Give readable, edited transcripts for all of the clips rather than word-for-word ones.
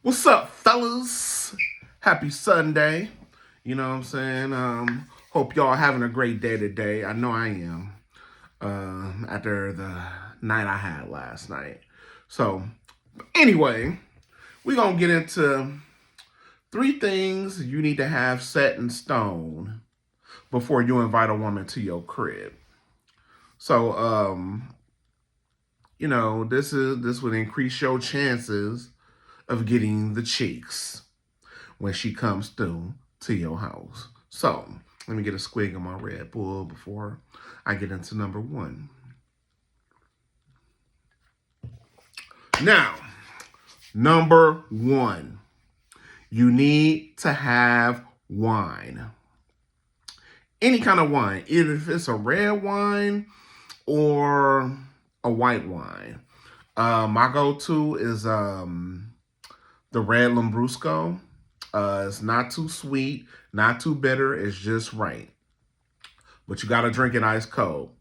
What's up, fellas? Happy Sunday. You know what I'm saying? Hope y'all having a great day today. I know I am. After the night I had last night. So, anyway, we're going to get into three things you need to have set in stone before you invite a woman to your crib. So, this would increase your chances of getting the cheeks when she comes through to your house. So let me get a squig of my Red Bull before I get into number one. Now, number one, you need to have wine. Any kind of wine, either if it's a red wine or a white wine. My go-to is the red Lambrusco. It's not too sweet, not too bitter. It's just right. But you got to drink it ice cold.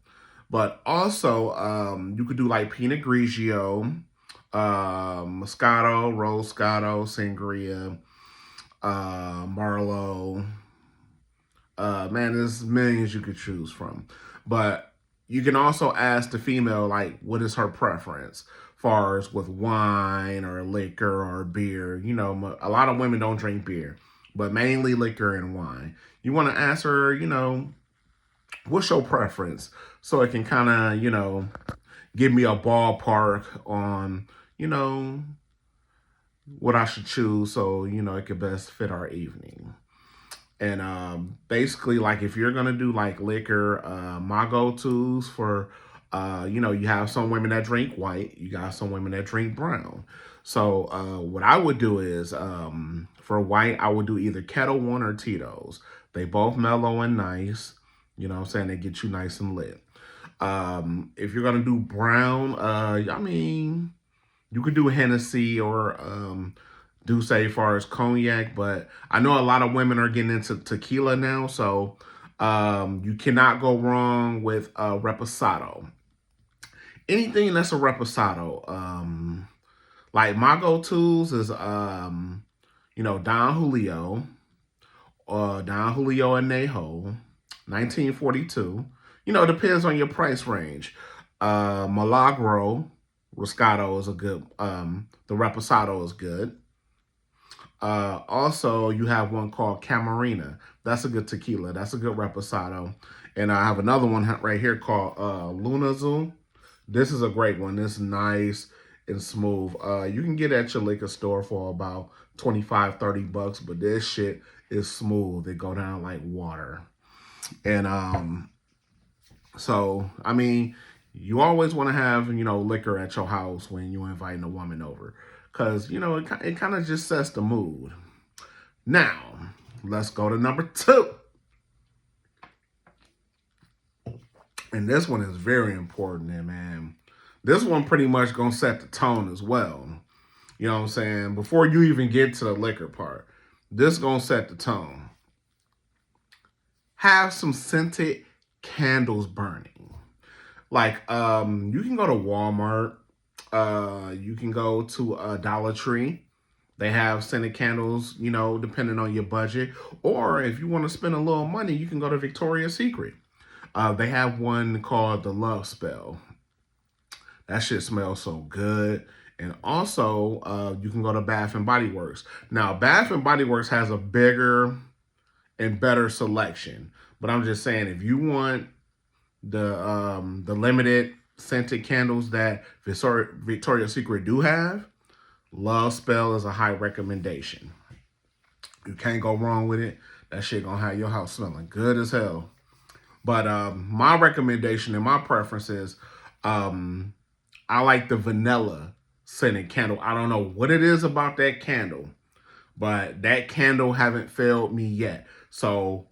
But also, you could do like Pinot Grigio, Moscato, Roscato, Sangria, Merlot. Man, there's millions you could choose from. But you can also ask the female, like, what is her preference? Far as with wine or liquor or beer. You know, a lot of women don't drink beer, but mainly liquor and wine. You want to ask her, what's your preference? So it can kind of, give me a ballpark on, what I should choose so, it could best fit our evening. And basically, like if you're gonna do like liquor, my go-tos for, you have some women that drink white, you got some women that drink brown. So what I would do is, for white, I would do either Kettle One or Tito's. They both mellow and nice. You know what I'm saying? They get you nice and lit. If you're gonna do brown, you could do Hennessy or do say far as cognac, but I know a lot of women are getting into tequila now, so you cannot go wrong with reposado. Anything that's a reposado, like my go-tos is Don Julio, Don Julio and Nejo, 1942. It depends on your price range. Milagro Roscato is a good. The Reposado is good. Also, you have one called Camarina. That's a good tequila. That's a good reposado. And I have another one right here called Luna Azul. This is a great one. It's nice and smooth. You can get it at your liquor store for about 25, $30, but this shit is smooth. It go down like water. And you always want to have, liquor at your house when you're inviting a woman over. Because, it kind of just sets the mood. Now, let's go to number two. And this one is very important, man. This one pretty much going to set the tone as well. You know what I'm saying? Before you even get to the liquor part, this going to set the tone. Have some scented candles burning. Like, you can go to Walmart. You can go to Dollar Tree. They have scented candles, depending on your budget. Or if you want to spend a little money, you can go to Victoria's Secret. They have one called the Love Spell. That shit smells so good. And also, you can go to Bath and Body Works. Now, Bath and Body Works has a bigger and better selection. But I'm just saying, if you want the limited scented candles that Victoria's Secret do have, Love Spell is a high recommendation. You can't go wrong with it. That shit gonna have your house smelling good as hell. But my recommendation and my preference is, I like the vanilla scented candle. I don't know what it is about that candle, but that candle haven't failed me yet. So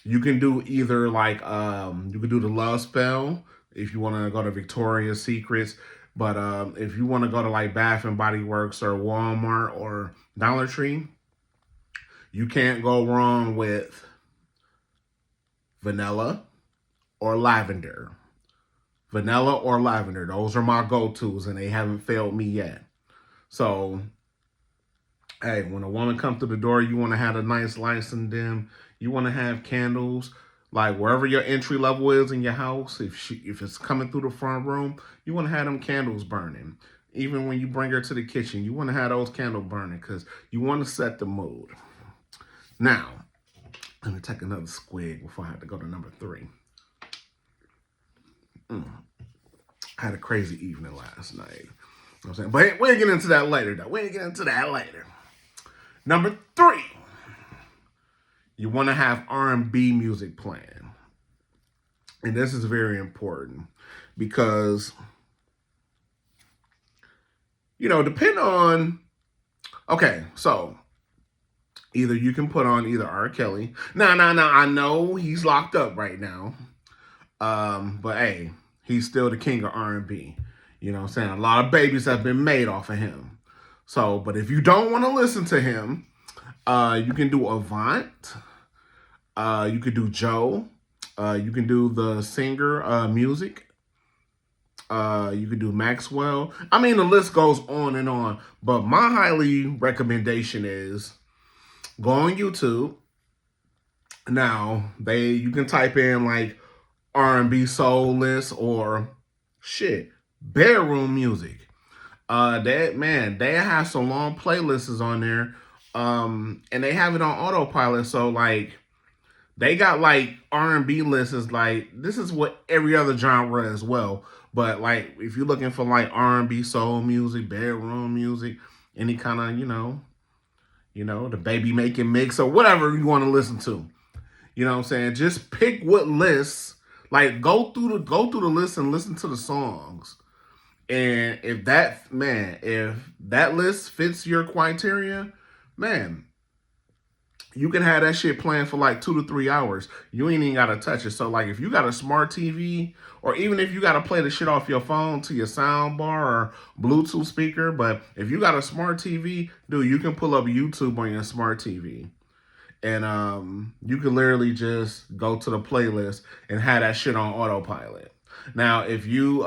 you can do either like, you can do the Love Spell if you want to go to Victoria's Secrets. But if you want to go to like Bath and Body Works or Walmart or Dollar Tree, you can't go wrong with vanilla or lavender. Vanilla or lavender. Those are my go-tos and they haven't failed me yet. So Hey, when a woman comes through the door, you want to have a nice lights and dim. You want to have candles, like wherever your entry level is in your house. If it's coming through the front room, you want to have them candles burning. Even when you bring her to the kitchen, you want to have those candles burning because you want to set the mood. Now, let me take another squig before I have to go to number 3. I had a crazy evening last night. You know what I'm saying? But we'll get into that later, though. We'll get into that later. Number 3, you want to have R&B music playing. And this is very important because, depending on, okay, so either you can put on either R. Kelly. Now, I know he's locked up right now. But hey, he's still the king of R&B. You know what I'm saying? A lot of babies have been made off of him. So, but if you don't want to listen to him, you can do Avant. You could do Joe. You can do the singer music. You could do Maxwell. I mean, the list goes on and on. But my highly recommendation is go on YouTube. Now, you can type in like R&B soul list or bedroom music. They have some long playlists on there. And they have it on autopilot. So like they got like R&B lists like this is what every other genre as well. But like if you're looking for like R&B soul music, bedroom music, any kind of, the baby making mix or whatever you want to listen to. You know what I'm saying? Just pick what lists. Like go through the list and listen to the songs. And if that list fits your criteria, man, you can have that shit playing for like 2 to 3 hours. You ain't even gotta touch it. So like if you got a smart TV, or even if you gotta play the shit off your phone to your sound bar or Bluetooth speaker, but if you got a smart TV, dude, you can pull up YouTube on your smart TV. And you can literally just go to the playlist and have that shit on autopilot. Now, if you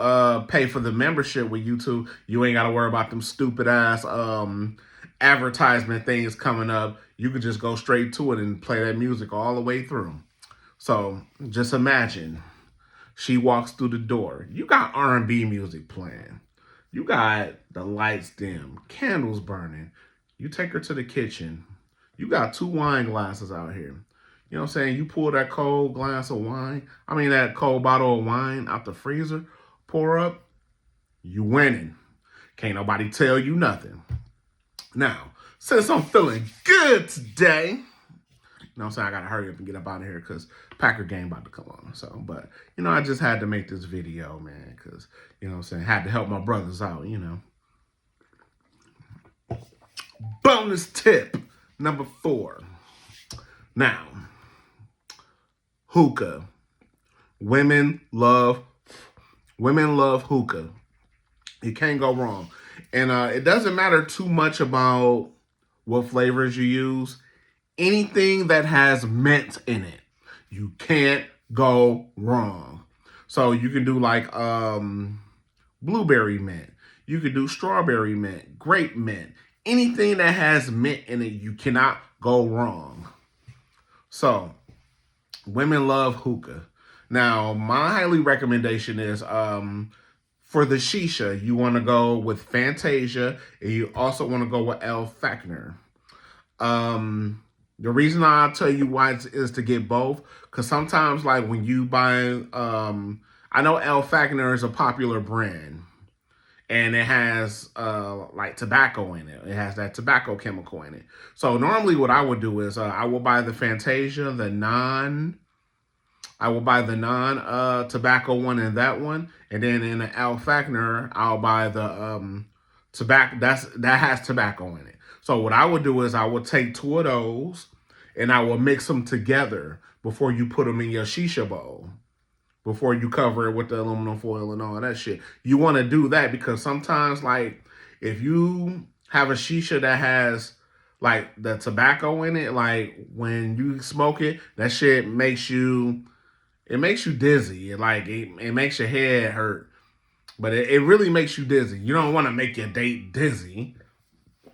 pay for the membership with YouTube, you ain't got to worry about them stupid ass advertisement things coming up. You could just go straight to it and play that music all the way through. So just imagine she walks through the door. You got R&B music playing. You got the lights dim, candles burning. You take her to the kitchen. You got 2 wine glasses out here. You know what I'm saying? You pull that cold that cold bottle of wine out the freezer, pour up, you winning. Can't nobody tell you nothing. Now, since I'm feeling good today, you know what I'm saying? I got to hurry up and get up out of here because Packer game about to come on. So, but, I just had to make this video, man, because, you know what I'm saying? Had to help my brothers out, Bonus tip number 4. Now, hookah. Women love hookah. You can't go wrong. And it doesn't matter too much about what flavors you use. Anything that has mint in it, you can't go wrong. So you can do like blueberry mint. You could do strawberry mint, grape mint. Anything that has mint in it, you cannot go wrong. So, women love hookah. Now, my highly recommendation is for the shisha, you want to go with Fantasia, and you also want to go with El Fachner. The reason I'll tell you why is to get both, because sometimes, like when you buy, I know El Fachner is a popular brand, and it has like tobacco in it. It has that tobacco chemical in it. So normally what I would do is I will buy the Fantasia, I will buy the non-tobacco one and that one. And then in the Al Fachner, I'll buy the tobacco that has tobacco in it. So what I would do is I would take 2 of those and I will mix them together before you put them in your shisha bowl. Before you cover it with the aluminum foil and all that shit. You want to do that because sometimes, like, if you have a shisha that has, like, the tobacco in it, like, when you smoke it, that shit makes you dizzy. It makes your head hurt. But it really makes you dizzy. You don't want to make your date dizzy.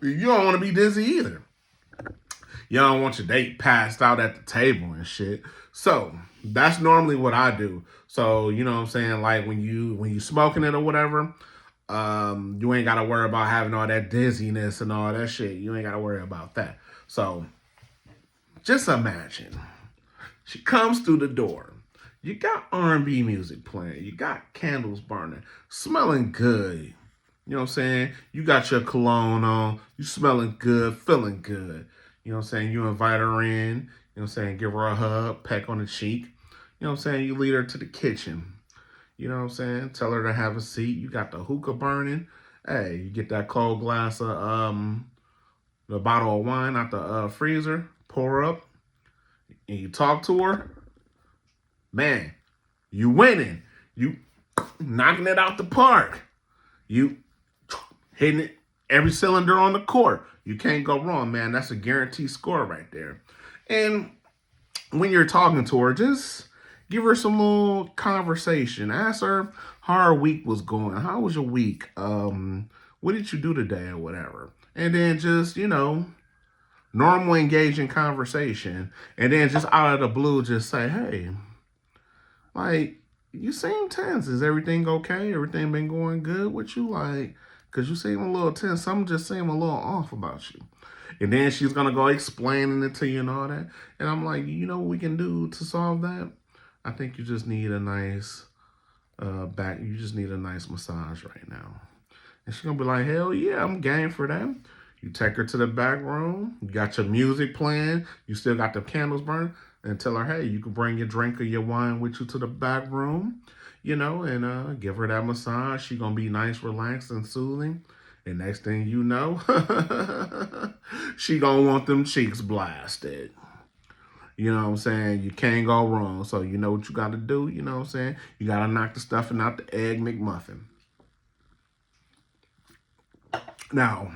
You don't want to be dizzy either. You don't want your date passed out at the table and shit. So that's normally what I do. So you know what I'm saying, like when you smoking it or whatever, you ain't gotta worry about having all that dizziness and all that shit. You ain't gotta worry about that. So just imagine she comes through the door. You got R&B music playing. You got candles burning, smelling good. You know what I'm saying? You got your cologne on. You smelling good, feeling good. You know what I'm saying? You invite her in. You know what I'm saying? Give her a hug, peck on the cheek. You know what I'm saying? You lead her to the kitchen. You know what I'm saying? Tell her to have a seat. You got the hookah burning. Hey, you get that cold glass of the bottle of wine out the freezer. Pour up, and you talk to her. Man, you winning. You knocking it out the park. You hitting it every cylinder on the court. You can't go wrong, man. That's a guaranteed score right there. And when you're talking to her, just give her some little conversation. Ask her how her week was going. How was your week? What did you do today or whatever? And then just, normal engaging conversation. And then just out of the blue, just say, hey, like, you seem tense. Is everything okay? Everything been going good with you? Like, because you seem a little tense. Something just seem a little off about you. And then she's going to go explaining it to you and all that. And I'm like, you know what we can do to solve that? I think you just need a nice you just need a nice massage right now. And she's going to be like, hell yeah, I'm game for that. You take her to the back room. You got your music playing. You still got the candles burning. And tell her, hey, you can bring your drink or your wine with you to the back room, and give her that massage. She's going to be nice, relaxed, and soothing. And next thing you know, she going to want them cheeks blasted. You know what I'm saying? You can't go wrong. So you know what you got to do? You know what I'm saying? You got to knock the stuffing out the Egg McMuffin. Now,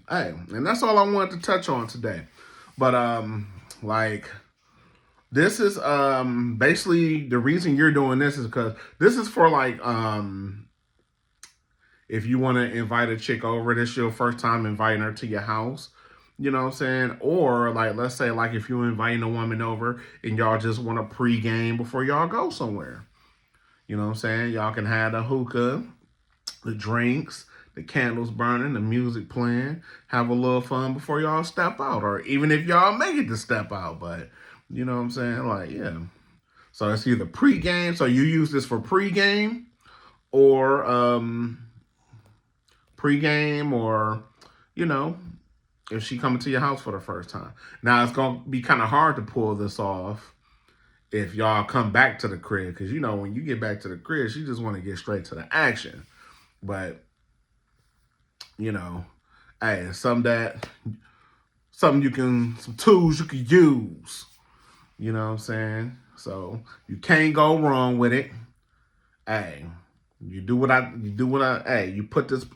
hey, and that's all I wanted to touch on today. But, this is basically the reason you're doing this is because this is for if you want to invite a chick over, this is your first time inviting her to your house, you know what I'm saying? Or let's say if you're inviting a woman over and y'all just want to pregame before y'all go somewhere. You know what I'm saying? Y'all can have the hookah, the drinks, the candles burning, the music playing, have a little fun before y'all step out, or even if y'all make it to step out, but you know what I'm saying? Yeah. So it's either pregame, so you use this for pregame, or if she coming to your house for the first time. Now it's gonna be kind of hard to pull this off if y'all come back to the crib, because when you get back to the crib, she just want to get straight to the action. But hey, some tools you can use. You know what I'm saying? So you can't go wrong with it. Hey, you put this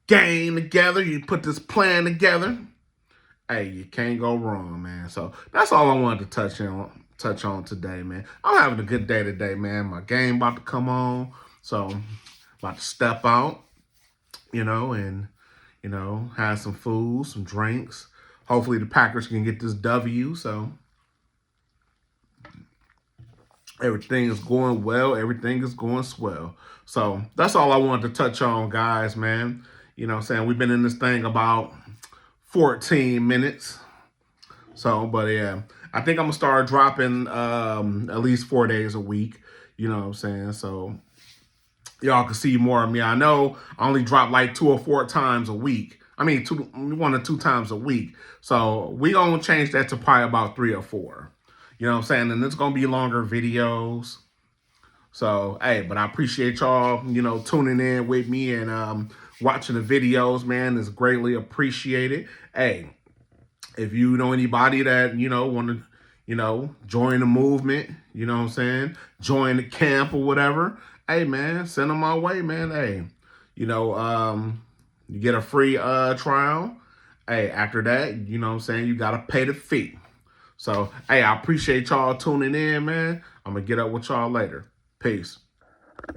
game together, you put this plan together. Hey, you can't go wrong, man. So that's all I wanted to touch on today, man. I'm having a good day today, man. My game about to come on. So about to step out, and have some food, some drinks. Hopefully the Packers can get this W. So everything is going well. Everything is going swell. So that's all I wanted to touch on, guys, man. You know what I'm saying? We've been in this thing about 14 minutes. So, but yeah, I think I'm going to start dropping at least 4 days a week. You know what I'm saying? So y'all can see more of me. I know I only drop 2 or 4 times a week. I mean, 1 or 2 times a week. So we going to change that to probably about 3 or 4. You know what I'm saying? And it's going to be longer videos. So, hey, but I appreciate y'all, tuning in with me and watching the videos, man. It's greatly appreciated. Hey, if you know anybody that, want to, join the movement, you know what I'm saying? Join the camp or whatever. Hey, man, send them my way, man. Hey, you get a free trial. Hey, after that, you know what I'm saying? You got to pay the fee. So, hey, I appreciate y'all tuning in, man. I'm going to get up with y'all later. Peace.